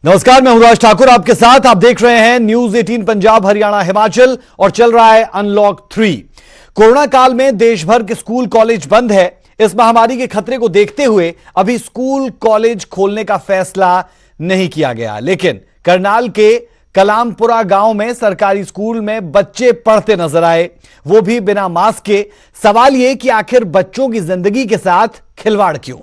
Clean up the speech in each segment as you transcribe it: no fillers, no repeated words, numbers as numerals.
नमस्कार, मैं हूं राज ठाकुर आपके साथ। आप देख रहे हैं न्यूज 18 पंजाब हरियाणा हिमाचल और चल रहा है अनलॉक 3। कोरोना काल में देश भर के स्कूल कॉलेज बंद है। इस महामारी के खतरे को देखते हुए अभी स्कूल कॉलेज खोलने का फैसला नहीं किया गया, लेकिन करनाल के कलामपुरा गांव में सरकारी स्कूल में बच्चे पढ़ते नजर आए, वो भी बिना मास्क के। सवाल यह कि आखिर बच्चों की जिंदगी के साथ खिलवाड़ क्यों?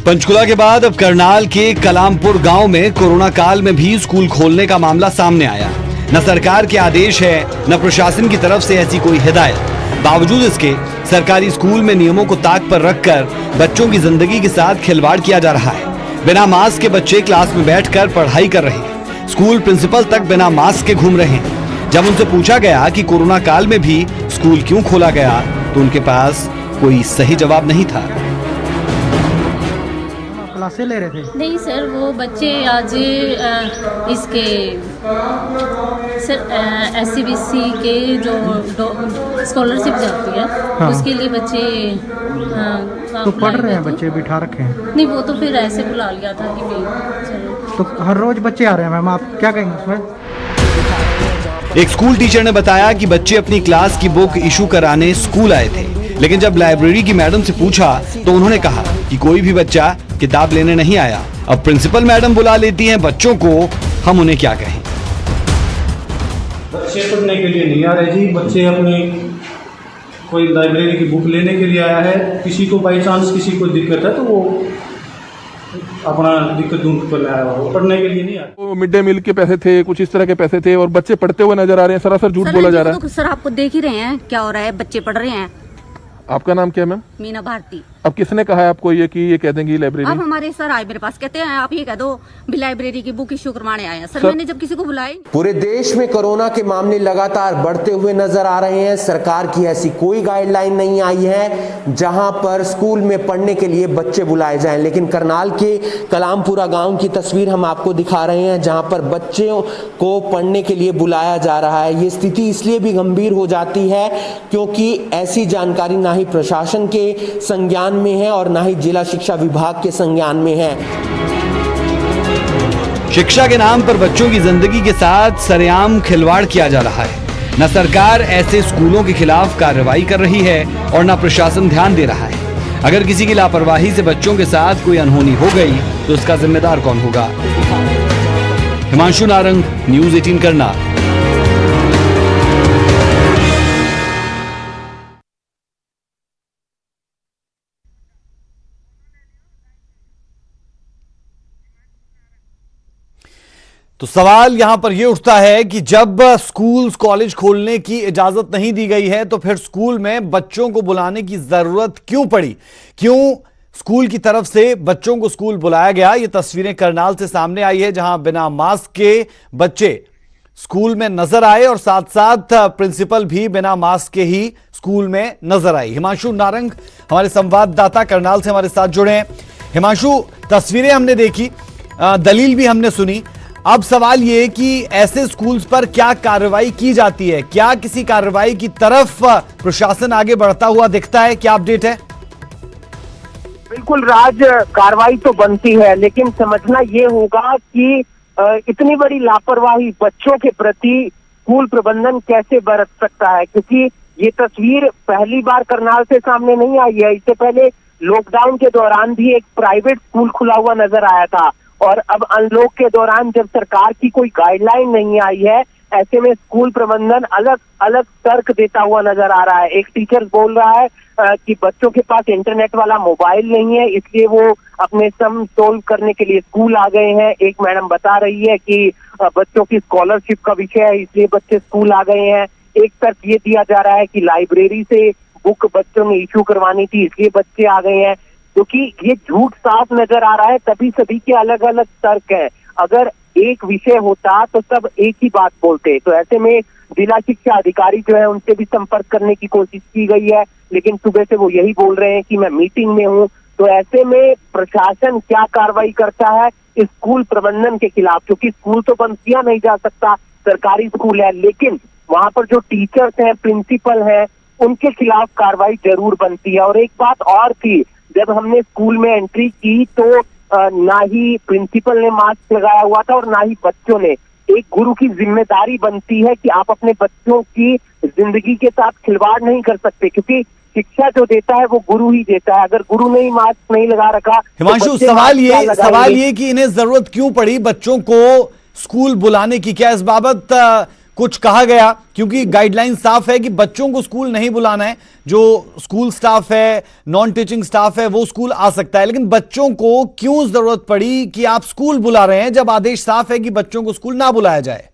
पंचकुला के बाद अब करनाल के कलामपुर गांव में कोरोना काल में भी स्कूल खोलने का मामला सामने आया। न सरकार के आदेश है, न प्रशासन की तरफ से ऐसी कोई हिदायत। बावजूद इसके सरकारी स्कूल में नियमों को ताक पर रखकर बच्चों की जिंदगी के साथ खिलवाड़ किया जा रहा है। बिना मास्क के बच्चे क्लास में बैठकर पढ़ाई कर रहे हैं। स्कूल प्रिंसिपल तक बिना मास्क के घूम रहे हैं। जब उनसे पूछा गया कि कोरोना काल में भी स्कूल क्यों खोला गया, तो उनके पास कोई सही जवाब नहीं था। क्लासें ले रहे थे? नहीं सर, वो बच्चे आज इसके सर SCBC के जो स्कॉलरशिप जाती है, हाँ। उसके लिए बच्चे तो पढ़ रहे हैं, बच्चे बिठा रखे हैं? नहीं, वो तो फिर ऐसे बुला लिया था कि भाई चलो। तो हर रोज बच्चे आ रहे हैं मैम, आप क्या कहेंगे इसमें? एक स्कूल टीचर ने बताया कि बच्चे अपनी क्लास की बुक इशू कराने स्कूल आए थे, लेकिन जब लाइब्रेरी की मैडम से पूछा तो उन्होंने कहा कि कोई भी बच्चा किताब लेने नहीं आया। अब प्रिंसिपल मैडम बुला लेती हैं बच्चों को, हम उन्हें क्या कहें? बच्चे पढ़ने के लिए नहीं आ रहे जी। बच्चे अपनी कोई लाइब्रेरी की बुक लेने के लिए आया है। किसी को बाई चांस किसी को दिक्कत है तो वो अपना दिक्कत दूर कर आया हो, पढ़ने के लिए नहीं आया। तो मिड डे मील के पैसे थे, कुछ इस तरह के पैसे थे और बच्चे पढ़ते हुए नजर आ रहे हैं। सरासर झूठ बोला जा रहा है। तो सर आपको देख ही रहे हैं क्या हो रहा है, बच्चे पढ़ रहे हैं। आपका नाम क्या है मैम? मीना भारती। अब किसने कहा है आपको ये कि ये कह देंगी लाइब्रेरी? अब हमारे सर आए मेरे पास, कहते हैं आप ये कह दो भी लाइब्रेरी की बुक इश्यू करवाने आए हैं। सर मैंने जब किसी को बुलाई। पूरे देश में कोरोना के मामले लगातार बढ़ते हुए नजर आ रहे हैं। सरकार की ऐसी कोई गाइडलाइन नहीं आई है जहां पर स्कूल में पढ़ने के लिए बच्चे बुलाए जाएं, लेकिन करनाल के कलामपुरा गांव की तस्वीर हम आपको दिखा रहे हैं जहां पर बच्चों को पढ़ने के लिए बुलाया जा रहा है। ये स्थिति इसलिए भी गंभीर हो जाती है क्योंकि ऐसी जानकारी ना ही प्रशासन के संज्ञान में है और ना ही जिला शिक्षा विभाग के संज्ञान में है। शिक्षा के नाम पर बच्चों की जिंदगी के साथ सरेआम खिलवाड़ किया जा रहा है। न सरकार ऐसे स्कूलों के खिलाफ कार्रवाई कर रही है और न प्रशासन ध्यान दे रहा है। अगर किसी की लापरवाही से बच्चों के साथ कोई अनहोनी हो गई तो उसका जिम्मेदार कौन होगा? हिमांशु नारंग, न्यूज 18 करनाल। तो सवाल यहां पर यह उठता है कि जब स्कूल कॉलेज खोलने की इजाजत नहीं दी गई है तो फिर स्कूल में बच्चों को बुलाने की जरूरत क्यों पड़ी? क्यों स्कूल की तरफ से बच्चों को स्कूल बुलाया गया? ये तस्वीरें करनाल से सामने आई है जहां बिना मास्क के बच्चे स्कूल में नजर आए और साथ साथ प्रिंसिपल भी बिना मास्क के ही स्कूल में नजर आई। हिमांशु नारंग हमारे संवाददाता करनाल से हमारे साथ जुड़े हैं। हिमांशु, तस्वीरें हमने देखी, दलील भी हमने सुनी। अब सवाल ये कि ऐसे स्कूल्स पर क्या कार्रवाई की जाती है? क्या किसी कार्रवाई की तरफ प्रशासन आगे बढ़ता हुआ दिखता है? क्या अपडेट है? बिल्कुल राज, कार्रवाई तो बनती है, लेकिन समझना ये होगा कि इतनी बड़ी लापरवाही बच्चों के प्रति स्कूल प्रबंधन कैसे बरत सकता है, क्योंकि ये तस्वीर पहली बार करनाल से सामने नहीं आई है। इससे पहले लॉकडाउन के दौरान भी एक प्राइवेट स्कूल खुला हुआ नजर आया था और अब अनलॉक के दौरान जब सरकार की कोई गाइडलाइन नहीं आई है, ऐसे में स्कूल प्रबंधन अलग अलग तर्क देता हुआ नजर आ रहा है। एक टीचर बोल रहा है कि बच्चों के पास इंटरनेट वाला मोबाइल नहीं है, इसलिए वो अपने सम सोल्व करने के लिए स्कूल आ गए हैं। एक मैडम बता रही है कि बच्चों की स्कॉलरशिप का विषय है, इसलिए बच्चे स्कूल आ गए हैं। एक तर्क ये दिया जा रहा है कि लाइब्रेरी से बुक बच्चों ने इशू करवानी थी, इसलिए बच्चे आ गए हैं। क्योंकि ये झूठ साफ नजर आ रहा है, तभी सभी के अलग अलग तर्क हैं। अगर एक विषय होता तो सब एक ही बात बोलते। तो ऐसे में जिला शिक्षा अधिकारी जो है उनसे भी संपर्क करने की कोशिश की गई है, लेकिन सुबह से वो यही बोल रहे हैं कि मैं मीटिंग में हूँ। तो ऐसे में प्रशासन क्या कार्रवाई करता है स्कूल प्रबंधन के खिलाफ? क्योंकि स्कूल तो बंद किया नहीं जा सकता, सरकारी स्कूल है, लेकिन वहां पर जो टीचर्स हैं, प्रिंसिपल हैं, उनके खिलाफ कार्रवाई जरूर बनती है। और एक बात और थी, जब हमने स्कूल में एंट्री की तो ना ही प्रिंसिपल ने मास्क लगाया हुआ था और ना ही बच्चों ने। एक गुरु की जिम्मेदारी बनती है कि आप अपने बच्चों की जिंदगी के साथ खिलवाड़ नहीं कर सकते, क्योंकि शिक्षा जो देता है वो गुरु ही देता है। अगर गुरु ने ही मास्क नहीं लगा रखा तो हिमांशु, बच्चे सवाल मास्क क्या ये लगाएंगे? कि इन्हें जरूरत क्यों पड़ी बच्चों को स्कूल बुलाने की? क्या इस बाबत कुछ कहा गया? क्योंकि गाइडलाइन साफ है कि बच्चों को स्कूल नहीं बुलाना है, जो स्कूल स्टाफ है, नॉन टीचिंग स्टाफ है, वो स्कूल आ सकता है, लेकिन बच्चों को क्यों जरूरत पड़ी कि आप स्कूल बुला रहे हैं जब आदेश साफ है कि बच्चों को स्कूल ना बुलाया जाए?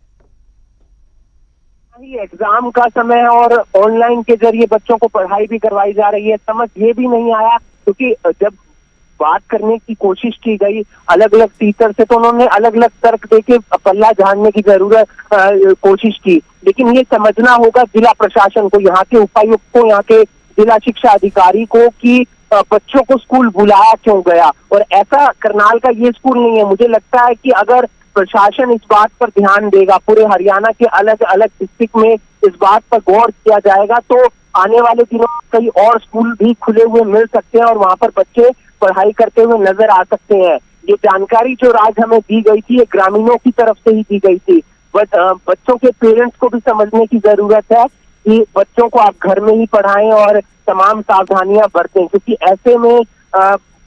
एग्जाम का समय है और ऑनलाइन के जरिए बच्चों को पढ़ाई भी करवाई जा रही है। समझ ये भी नहीं आया, क्योंकि जब बात करने की कोशिश की गई अलग अलग टीचर से तो उन्होंने अलग अलग तर्क देके पल्ला झाड़ने की जरूरत कोशिश की। लेकिन ये समझना होगा जिला प्रशासन को, यहाँ के उपायुक्त को, यहाँ के जिला शिक्षा अधिकारी को कि बच्चों को स्कूल बुलाया क्यों गया। और ऐसा करनाल का ये स्कूल नहीं है। मुझे लगता है कि अगर प्रशासन इस बात पर ध्यान देगा, पूरे हरियाणा के अलग अलग डिस्ट्रिक्ट में इस बात पर गौर किया जाएगा, तो आने वाले दिनों में कई और स्कूल भी खुले हुए मिल सकते हैं और वहां पर बच्चे पढ़ाई करते हुए नजर आ सकते हैं। ये जानकारी जो आज हमें दी गई थी, ये ग्रामीणों की तरफ से ही दी गई थी। बट बच्चों के पेरेंट्स को भी समझने की जरूरत है कि बच्चों को आप घर में ही पढ़ाएं और तमाम सावधानियां बरतें, क्योंकि ऐसे में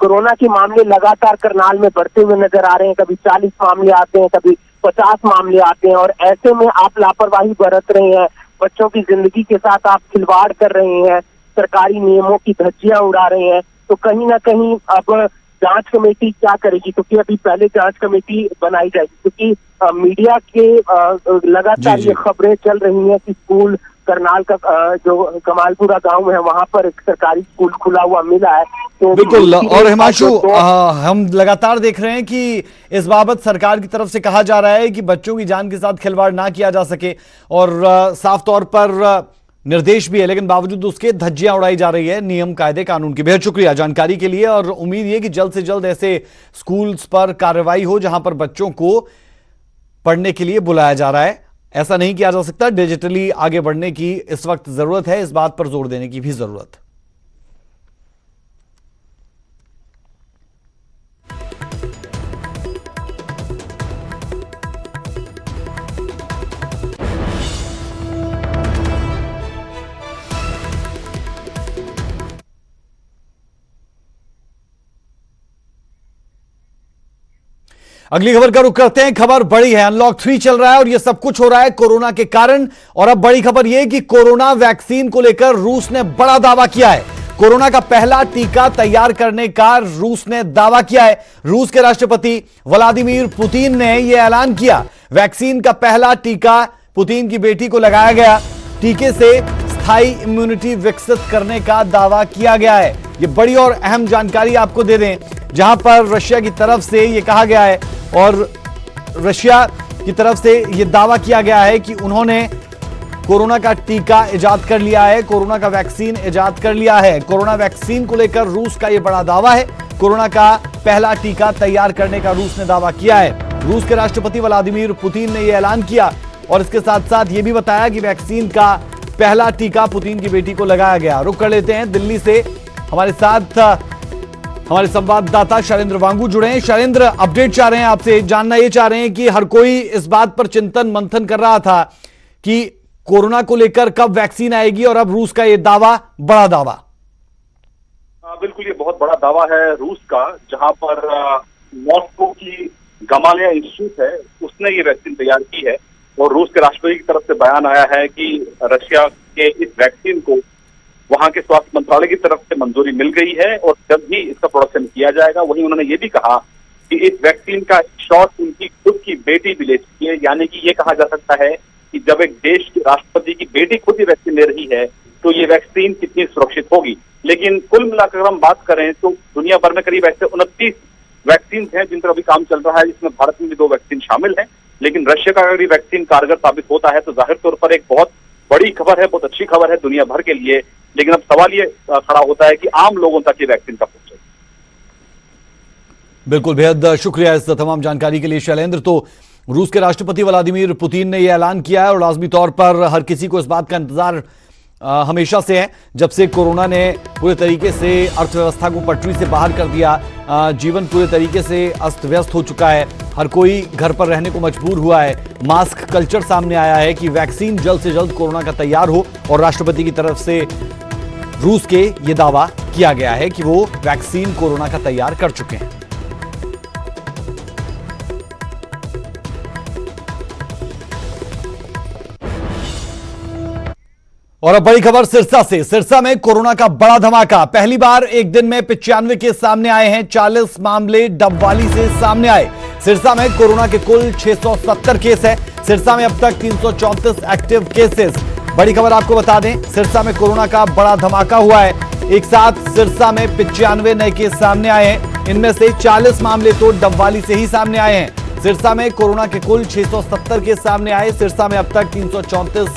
कोरोना के मामले लगातार करनाल में बढ़ते हुए नजर आ रहे हैं। कभी 40 मामले आते हैं, कभी 50 मामले आते हैं, और ऐसे में आप लापरवाही बरत रहे हैं, बच्चों की जिंदगी के साथ आप खिलवाड़ कर रहे हैं, सरकारी नियमों की धज्जियां उड़ा रहे हैं। तो कहीं ना कहीं अब जांच कमेटी क्या करेगी, क्योंकि अभी पहले जांच कमेटी बनाई जाएगी, क्योंकि मीडिया के लगातार ये खबरें चल रही हैं कि स्कूल करनाल का जो कमालपुरा गांव है वहां पर एक सरकारी स्कूल खुला हुआ मिला है। तो बिल्कुल। और हिमांशु, हम लगातार देख रहे हैं कि इस बाबत सरकार की तरफ से कहा जा रहा है कि बच्चों की जान के साथ खिलवाड़ ना किया जा सके, और साफ तौर पर निर्देश भी है, लेकिन बावजूद उसके धज्जियां उड़ाई जा रही है नियम कायदे कानून की। बेहद शुक्रिया जानकारी के लिए, और उम्मीद है कि जल्द से जल्द ऐसे स्कूल्स पर कार्रवाई हो जहां पर बच्चों को पढ़ने के लिए बुलाया जा रहा है। ऐसा नहीं किया जा सकता। डिजिटली आगे बढ़ने की इस वक्त जरूरत है, इस बात पर जोर देने की भी जरूरत। अगली खबर का रुख करते हैं। खबर बड़ी है, अनलॉक 3 चल रहा है और यह सब कुछ हो रहा है कोरोना के कारण। और अब बड़ी खबर यह कि कोरोना वैक्सीन को लेकर रूस ने बड़ा दावा किया है। कोरोना का पहला टीका तैयार करने का रूस ने दावा किया है। रूस के राष्ट्रपति व्लादिमीर पुतिन ने यह ऐलान किया। वैक्सीन का पहला टीका पुतिन की बेटी को लगाया गया। टीके से स्थायी इम्यूनिटी विकसित करने का दावा किया गया है। यह बड़ी और अहम जानकारी आपको दे दें, जहां पर रशिया की तरफ से यह कहा गया है और रशिया की तरफ से यह दावा किया गया है कि उन्होंने कोरोना का टीका इजाद कर लिया है, कोरोना का वैक्सीन इजाद कर लिया है। कोरोना वैक्सीन को लेकर रूस का यह बड़ा दावा है। कोरोना का पहला टीका तैयार करने का रूस ने दावा किया है। रूस के राष्ट्रपति व्लादिमीर पुतिन ने यह ऐलान किया और इसके साथ साथ यह भी बताया कि वैक्सीन का पहला टीका पुतिन की बेटी को लगाया गया। रुक कर लेते हैं दिल्ली से, हमारे साथ हमारे संवाददाता शैलेंद्र वांगू जुड़े हैं। शैलेंद्र, अपडेट चाह रहे हैं आपसे, जानना ये चाह रहे हैं कि हर कोई इस बात पर चिंतन मंथन कर रहा था कि कोरोना को लेकर कब वैक्सीन आएगी, और अब रूस का ये दावा, बड़ा दावा। बिल्कुल, ये बहुत बड़ा दावा है रूस का, जहां पर मॉस्को की गमालिया इंस्टीट्यूट है, उसने ये वैक्सीन तैयार की है। और रूस के राष्ट्रपति की तरफ से बयान आया है कि रशिया के इस वैक्सीन को वहां के स्वास्थ्य मंत्रालय की तरफ से मंजूरी मिल गई है और जब भी इसका प्रोडक्शन किया जाएगा। वहीं उन्होंने ये भी कहा कि इस वैक्सीन का शॉट उनकी खुद की बेटी भी ले चुकी है, यानी कि ये कहा जा सकता है कि जब एक देश के राष्ट्रपति की बेटी खुद ही वैक्सीन ले रही है तो ये वैक्सीन कितनी सुरक्षित होगी। लेकिन कुल मिलाकर अगर हम बात करें तो दुनिया भर में करीब ऐसे 29 वैक्सीन हैं जिन पर अभी काम चल रहा है, जिसमें भारत में भी 2 वैक्सीन शामिल है। लेकिन रशिया का अगर ये वैक्सीन कारगर साबित होता है तो जाहिर तौर पर एक बहुत बड़ी खबर है, बहुत अच्छी खबर है दुनिया भर के लिए। लेकिन अब सवाल ये खड़ा होता है कि आम लोगों तक ये वैक्सीन कब पहुंचे। बिल्कुल, बेहद शुक्रिया इस तमाम जानकारी के लिए शैलेंद्र। तो रूस के राष्ट्रपति व्लादिमीर पुतिन ने यह ऐलान किया है और लाजमी तौर पर हर किसी को इस बात का इंतजार हमेशा से है। जब से कोरोना ने पूरे तरीके से अर्थव्यवस्था को पटरी से बाहर कर दिया, जीवन पूरे तरीके से अस्त व्यस्त हो चुका है, हर कोई घर पर रहने को मजबूर हुआ है। मास्क कल्चर सामने आया है कि वैक्सीन जल्द से जल्द कोरोना का तैयार हो, और राष्ट्रपति की तरफ से रूस के ये दावा किया गया है कि वो वैक्सीन कोरोना का तैयार कर चुके हैं। और अब बड़ी खबर सिरसा से। सिरसा में कोरोना का बड़ा धमाका। पहली बार एक दिन में 95 केस सामने आए हैं। 40 मामले डबवाली से सामने आए। सिरसा में कोरोना के कुल 670 केस है। सिरसा में अब तक 334 एक्टिव केसेस। बड़ी खबर आपको बता दें, सिरसा में कोरोना का बड़ा धमाका हुआ है। एक साथ सिरसा में 95 नए केस सामने आए हैं। इनमें से 40 मामले तो डबवाली से ही सामने आए हैं। सिरसा में कोरोना के कुल 670 केस सामने आए। सिरसा में अब तक 334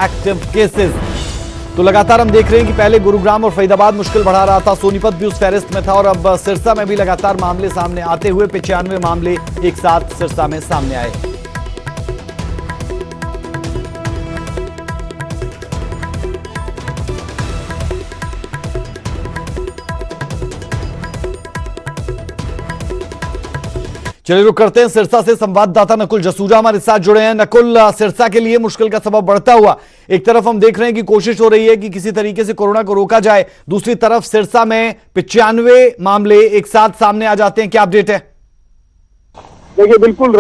एक्टिव केसेस। तो लगातार हम देख रहे हैं कि पहले गुरुग्राम और फरीदाबाद मुश्किल बढ़ा रहा था, सोनीपत भी उस फहरिस्त में था, और अब सिरसा में भी लगातार मामले सामने आते हुए 95 मामले एक साथ सिरसा में सामने आए। चलिए रुक करते हैं सिरसा से। संवाददाता नकुल जसूजा हमारे साथ जुड़े हैं। नकुल, सिरसा के लिए मुश्किल का सबब बढ़ता हुआ, एक तरफ हम देख रहे हैं कि कोशिश हो रही है कि किसी तरीके से कोरोना को रोका जाए, दूसरी तरफ सिरसा में 95 मामले एक साथ सामने आ जाते हैं। क्या अपडेट है? देखिए बिल्कुल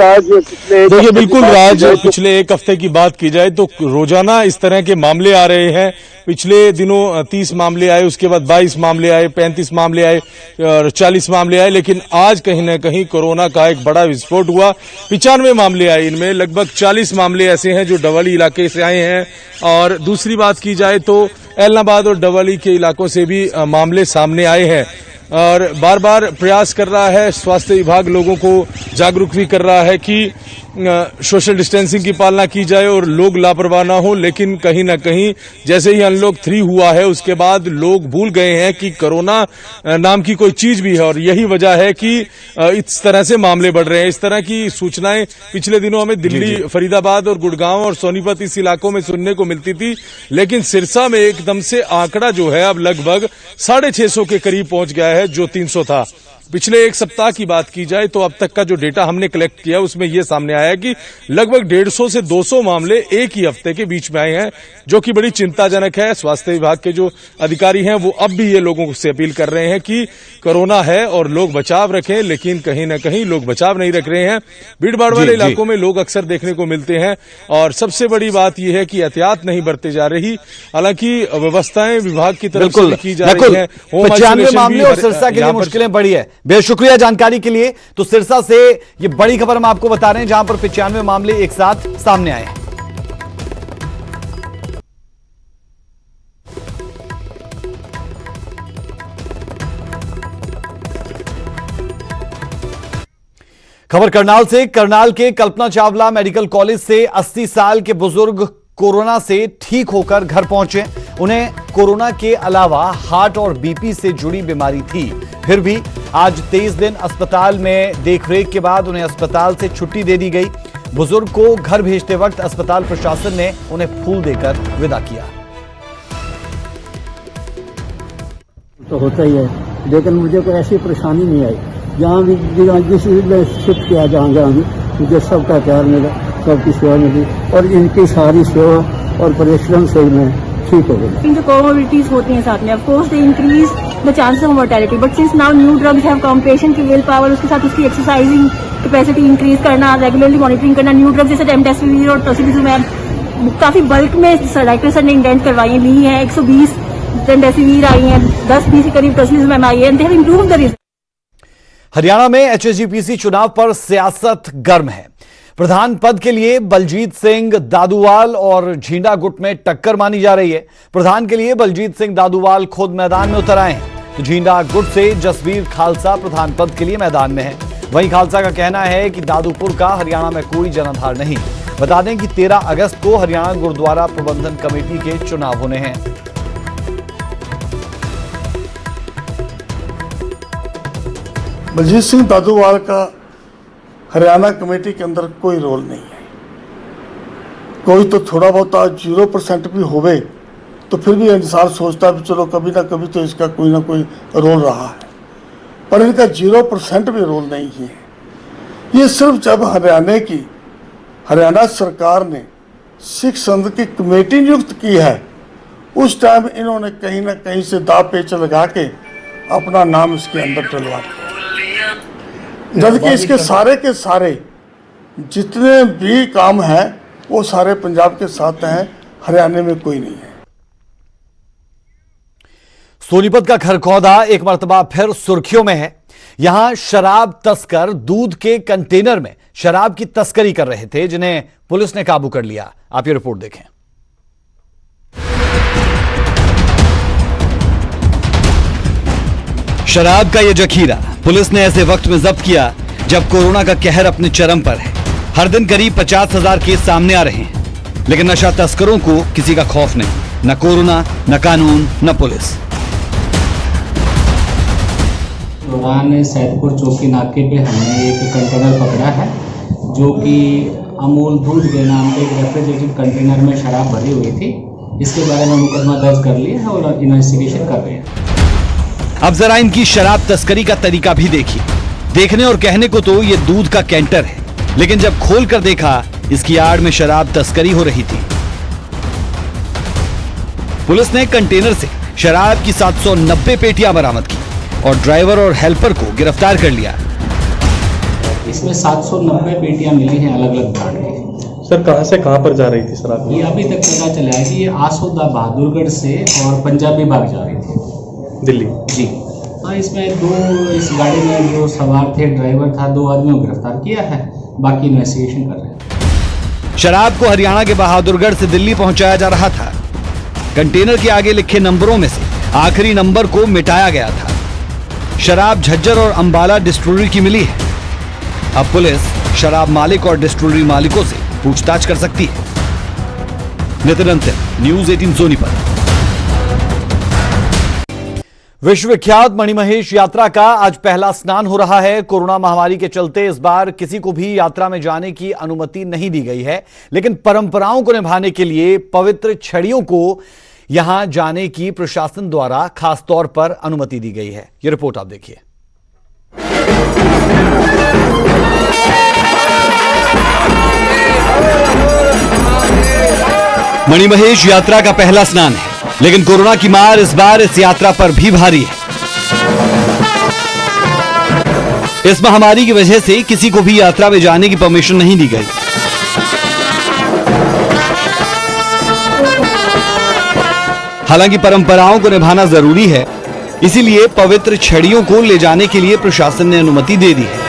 राज, पिछले एक हफ्ते की बात की जाए तो रोजाना इस तरह के मामले आ रहे हैं। पिछले दिनों 30 मामले आए, उसके बाद 22 मामले आए, 35 मामले आए और 40 मामले आए, लेकिन आज कहीं ना कहीं कोरोना का एक बड़ा विस्फोट हुआ। 95 मामले आए, इनमें लगभग 40 मामले ऐसे हैं जो डबवाली इलाके से आए हैं, और दूसरी बात की जाए तो ऐलनाबाद और डबवाली के इलाकों से भी मामले सामने आए हैं। और बार बार प्रयास कर रहा है स्वास्थ्य विभाग, लोगों को जागरूक भी कर रहा है कि सोशल डिस्टेंसिंग की पालना की जाए और लोग लापरवाह ना हो, लेकिन कहीं ना कहीं जैसे ही अनलॉक 3 हुआ है उसके बाद लोग भूल गए हैं कि कोरोना नाम की कोई चीज भी है, और यही वजह है कि इस तरह से मामले बढ़ रहे हैं। इस तरह की सूचनाएं पिछले दिनों हमें दिल्ली, फरीदाबाद और गुड़गांव और सोनीपत इस इलाकों में सुनने को मिलती थी, लेकिन सिरसा में एकदम से आंकड़ा जो है अब लगभग 650 के करीब पहुंच गया है, जो 300 था। पिछले एक सप्ताह की बात की जाए तो अब तक का जो डेटा हमने कलेक्ट किया उसमें यह सामने आया कि लगभग 150 से 200 मामले एक ही हफ्ते के बीच में आए हैं, जो कि बड़ी चिंताजनक है। स्वास्थ्य विभाग के जो अधिकारी हैं वो अब भी ये लोगों से अपील कर रहे हैं कि कोरोना है और लोग बचाव रखें, लेकिन कहीं ना कहीं लोग बचाव नहीं रख रहे हैं। भीड़भाड़ वाले इलाकों में लोग अक्सर देखने को मिलते हैं, और सबसे बड़ी बात यह है कि एहतियात नहीं बरती जा रही। हालांकि व्यवस्थाएं विभाग की तरफ से की जा रही है। 95 मामले और सिरसा के लिए मुश्किलें बढ़ी है। बेहद शुक्रिया जानकारी के लिए। तो सिरसा से ये बड़ी खबर हम आपको बता रहे हैं, जहां पर 95 मामले एक साथ सामने आए हैं। खबर करनाल से। करनाल के कल्पना चावला मेडिकल कॉलेज से 80 साल के बुजुर्ग कोरोना से ठीक होकर घर पहुंचे। उन्हें कोरोना के अलावा हार्ट और बीपी से जुड़ी बीमारी थी, फिर भी आज 23 दिन अस्पताल में देखरेख के बाद उन्हें अस्पताल से छुट्टी दे दी गई। बुजुर्ग को घर भेजते वक्त अस्पताल प्रशासन ने उन्हें फूल देकर विदा किया। तो होता ही है, लेकिन मुझे कोई ऐसी परेशानी नहीं आई। जहाँ भी जिस में शिफ्ट किया, जहाँ भी मुझे सबका प्यार मिला, सबकी सेवा मिली, और इनकी सारी सेवा और परिश्रम से मैं ठीक हो गई। जो कोमोबिलिटीज होती हैं साथ में, of course they increase the chances of mortality, but since now new drugs have come, patient की विल पावर, उसके साथ उसकी एक्सरसाइजिंग कैपेसिटी इंक्रीज करना, रेगुलरली मॉनिटरिंग करना, न्यू ड्रग्स जैसे रेमडेसिविर और टोसिलिजुमैब काफी बल्क में डायरेक्टर सर ने इंडेंट करवाई ली है। 120 रेमडेसिविर आई हैं, 10-20 के करीब टोसिलिजुमैब आई है, and they have improved the result. Haryana में एचएसजीपीसी चुनाव पर सियासत गर्म है। प्रधान पद के लिए बलजीत सिंह दादूवाल और झींडा गुट में टक्कर मानी जा रही है। प्रधान के लिए बलजीत सिंह दादूवाल खुद मैदान में उतर आए हैं, तो झींडा गुट से जसवीर खालसा प्रधान पद के लिए मैदान में है। वहीं खालसा का कहना है कि दादूपुर का हरियाणा में कोई जनाधार नहीं। बता दें कि 13 अगस्त को हरियाणा गुरुद्वारा प्रबंधन कमेटी के चुनाव होने हैं। बलजीत सिंह दादूवाल का हरियाणा कमेटी के अंदर कोई रोल नहीं है। कोई तो थोड़ा बहुत 0% भी होवे तो फिर भी इंसान सोचता भी चलो कभी ना कभी तो इसका कोई ना कोई रोल रहा है, पर इनका 0% भी रोल नहीं है। ये सिर्फ जब हरियाणा सरकार ने सिख संघ की कमेटी नियुक्त की है उस टाइम इन्होंने कहीं ना कहीं से दाव पेच लगा के अपना नाम इसके अंदर डलवा दिया, जबकि इसके सारे के सारे जितने भी काम हैं वो सारे पंजाब के साथ हैं, हरियाणा में कोई नहीं है। सोनीपत का खरखौदा एक मर्तबा फिर सुर्खियों में है। यहां शराब तस्कर दूध के कंटेनर में शराब की तस्करी कर रहे थे, जिन्हें पुलिस ने काबू कर लिया। आप ये रिपोर्ट देखें। शराब का यह जखीरा पुलिस ने ऐसे वक्त में जब्त किया जब कोरोना का कहर अपने चरम पर है। हर दिन करीब 50,000 केस सामने आ रहे हैं, लेकिन नशा तस्करों को किसी का खौफ नहीं, न कोरोना, न कानून, न पुलिस। दौरान सैदपुर चौकी नाके पे हमने एक कंटेनर पकड़ा है जो कि अमूल दूध के नाम पे एक रेफ्रिजरेटेड कंटेनर में शराब भरी हुई थी। इसके बारे में मुकदमा दर्ज कर लिया है और इन्वेस्टिगेशन कर रहे हैं। अब जरा इनकी शराब तस्करी का तरीका भी देखिए। देखने और कहने को तो ये दूध का कैंटर है, लेकिन जब खोल कर देखा इसकी आड़ में शराब तस्करी हो रही थी। पुलिस ने कंटेनर से शराब की 790 पेटियां बरामद की और ड्राइवर और हेल्पर को गिरफ्तार कर लिया। इसमें 790 पेटियां मिली हैं अलग अलग ब्रांड की। सर कहां से कहां पर जा रही थी शराब? ये अभी तक पता चला है कि ये आसोदा बहादुरगढ़ से और पंजाबी बाग जा रही थी दिल्ली। जी हाँ, इसमें इस गाड़ी में जो सवार थे, ड्राइवर था, 2 आदमियों को गिरफ्तार किया है, बाकी इन्वेस्टिगेशन कर रहे हैं। शराब को हरियाणा के बहादुरगढ़ से दिल्ली पहुंचाया जा रहा था। कंटेनर के आगे लिखे नंबरों में से आखिरी नंबर को मिटाया गया था। शराब झज्जर और अंबाला डिस्टिलरी की मिली है। अब पुलिस शराब मालिक और डिस्टिलरी मालिकों से पूछताछ कर सकती है। नितिन अंतिम, न्यूज़ 18 सोनीपत। विश्वविख्यात मणिमहेश यात्रा का आज पहला स्नान हो रहा है। कोरोना महामारी के चलते इस बार किसी को भी यात्रा में जाने की अनुमति नहीं दी गई है, लेकिन परंपराओं को निभाने के लिए पवित्र छड़ियों को यहां जाने की प्रशासन द्वारा खास तौर पर अनुमति दी गई है। यह रिपोर्ट आप देखिए। मणिमहेश यात्रा का पहला स्नान है, लेकिन कोरोना की मार इस बार इस यात्रा पर भी भारी है। इस महामारी की वजह से किसी को भी यात्रा में जाने की परमिशन नहीं दी गई। हालांकि परंपराओं को निभाना जरूरी है, इसीलिए पवित्र छड़ियों को ले जाने के लिए प्रशासन ने अनुमति दे दी है।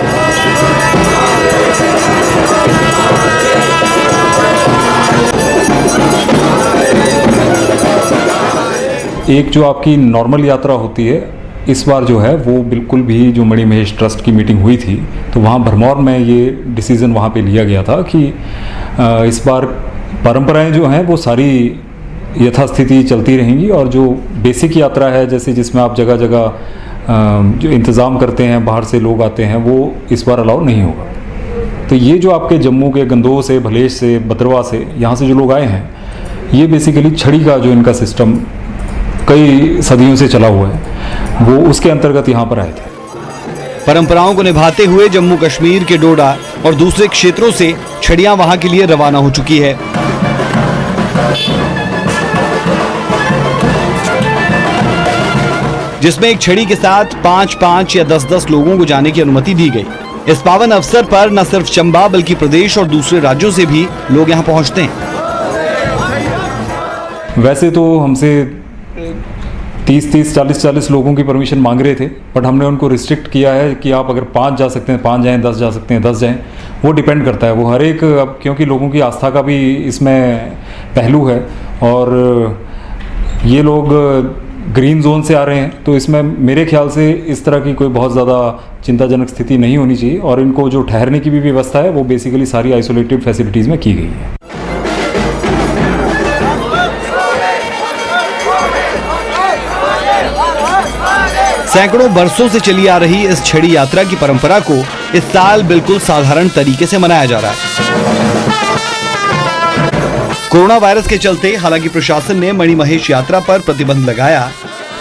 एक जो आपकी नॉर्मल यात्रा होती है, इस बार जो है वो बिल्कुल भी जो मणिमहेश ट्रस्ट की मीटिंग हुई थी तो वहाँ भरमौर में ये डिसीज़न वहाँ पे लिया गया था कि इस बार परंपराएं जो हैं वो सारी यथास्थिति चलती रहेंगी और जो बेसिक यात्रा है, जैसे जिसमें आप जगह जगह जो इंतज़ाम करते हैं, बाहर से लोग आते हैं, वो इस बार अलाउ नहीं होगा। तो ये जो आपके जम्मू के गंदोह से, भलेश से, बद्रवा से, यहाँ से जो लोग आए हैं, ये बेसिकली छड़ी का जो इनका सिस्टम कई सदियों से चला हुआ है, वो उसके अंतर्गत यहाँ पर आए थे। परंपराओं को निभाते हुए जम्मू कश्मीर के डोडा और दूसरे क्षेत्रों से छड़ियां वहां के लिए रवाना हो चुकी है। जिसमें एक छड़ी के साथ 5-5 या 10-10 लोगों को जाने की अनुमति दी गई। इस पावन अवसर पर न सिर्फ चंबा बल्कि प्रदेश और दूसरे राज्यों से भी लोग यहां पहुंचते हैं। वैसे तो हमसे 30-30, 40-40 लोगों की परमिशन मांग रहे थे, बट हमने उनको रिस्ट्रिक्ट किया है कि आप अगर 5 जा सकते हैं 5 जाएं, 10 जा सकते हैं 10 जाएं। वो डिपेंड करता है, वो हर एक, अब क्योंकि लोगों की आस्था का भी इसमें पहलू है और ये लोग ग्रीन जोन से आ रहे हैं, तो इसमें मेरे ख्याल से इस तरह की कोई बहुत ज़्यादा चिंताजनक स्थिति नहीं होनी चाहिए। और इनको जो ठहरने की भी व्यवस्था है वो बेसिकली सारी आइसोलेटेड फैसिलिटीज़ में की गई है। सैकड़ों बरसों से चली आ रही इस छड़ी यात्रा की परंपरा को इस साल बिल्कुल साधारण तरीके से मनाया जा रहा है। कोरोना वायरस के चलते हालांकि प्रशासन ने मणिमहेश यात्रा पर प्रतिबंध लगाया,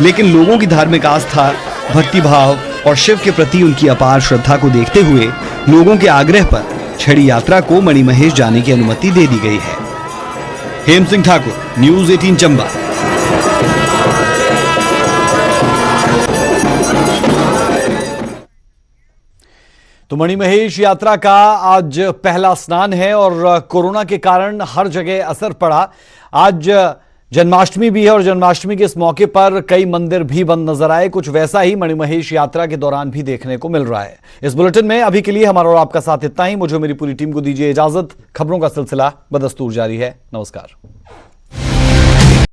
लेकिन लोगों की धार्मिक आस्था, भक्तिभाव और शिव के प्रति उनकी अपार श्रद्धा को देखते हुए लोगों के आग्रह पर छड़ी यात्रा को मणिमहेश जाने की अनुमति दे दी गई है। हेम सिंह ठाकुर, न्यूज 18 चंबा। तो मणिमहेश यात्रा का आज पहला स्नान है और कोरोना के कारण हर जगह असर पड़ा। आज जन्माष्टमी भी है और जन्माष्टमी के इस मौके पर कई मंदिर भी बंद नजर आए। कुछ वैसा ही मणिमहेश यात्रा के दौरान भी देखने को मिल रहा है। इस बुलेटिन में अभी के लिए हमारा और आपका साथ इतना ही। मुझे मेरी पूरी टीम को दीजिए इजाजत। खबरों का सिलसिला बदस्तूर जारी है। नमस्कार।